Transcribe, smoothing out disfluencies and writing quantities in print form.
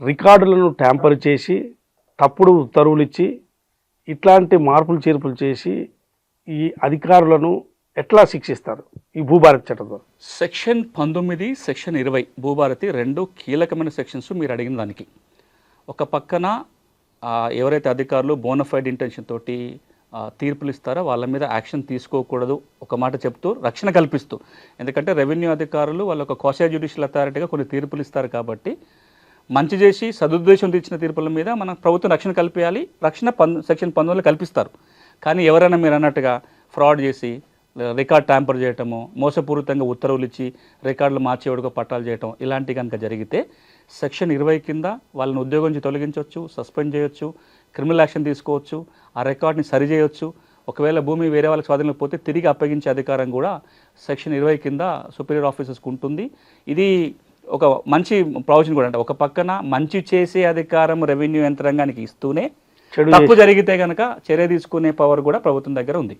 రికార్డులను ట్యాంపర్ చేసి తప్పుడు ఉత్తర్వులు ఇచ్చి ఇట్లాంటి మార్పులు చేర్పులు చేసి ఈ అధికారులను ఎట్లా శిక్షిస్తారు ఈ భూభారతి చట్టంలో? సెక్షన్ 19, సెక్షన్ 20 భూభారతి రెండు కీలకమైన సెక్షన్స్ మీరు అడిగిన దానికి. ఒక పక్కన ఎవరైతే అధికారులు బోనఫైడ్ ఇంటెన్షన్ తోటి తీర్పులు ఇస్తారో వాళ్ళ మీద యాక్షన్ తీసుకోకూడదు ఒక మాట చెప్తూ రక్షణ కల్పిస్తూ, ఎందుకంటే రెవెన్యూ అధికారులు వాళ్ళ ఒక క్వాషీ జ్యుడిషియల్ అథారిటీగా కొన్ని తీర్పులు ఇస్తారు కాబట్టి మంచి చేసి సదుద్దేశంతో ఇచ్చిన తీర్పుల మీద మన ప్రభుత్వం రక్షణ కల్పించాలి. రక్షణ సెక్షన్ 19లో కల్పిస్తారు. కానీ ఎవరైనా మీరు అన్నట్టుగా ఫ్రాడ్ చేసి రికార్డ్ ట్యాంపర్ చేయటము, మోసపూరితంగా ఉత్తర్వులు ఇచ్చి రికార్డులు మార్చేవాడుగా పట్టాలు చేయటం ఇలాంటివి కనుక జరిగితే సెక్షన్ 20 కింద వాళ్ళని ఉద్యోగం నుంచి తొలగించవచ్చు, సస్పెండ్ చేయొచ్చు, క్రిమినల్ యాక్షన్ తీసుకోవచ్చు, ఆ రికార్డ్ని సరిచేయొచ్చు. ఒకవేళ భూమి వేరే వాళ్ళకి స్వాధీనంలో పోతే తిరిగి అప్పగించే అధికారం కూడా సెక్షన్ 20 కింద సుపీరియర్ ఆఫీసర్స్కి ఉంటుంది. ఇది ఒక మంచి ప్రొవిజన్ కూడా. అంటే ఒక పక్కన మంచి చేసే అధికారం రెవెన్యూ యంత్రాంగానికి ఇస్తూనే తప్పు జరిగితే కనుక చర్య తీసుకునే పవర్ కూడా ప్రభుత్వం దగ్గర ఉంది.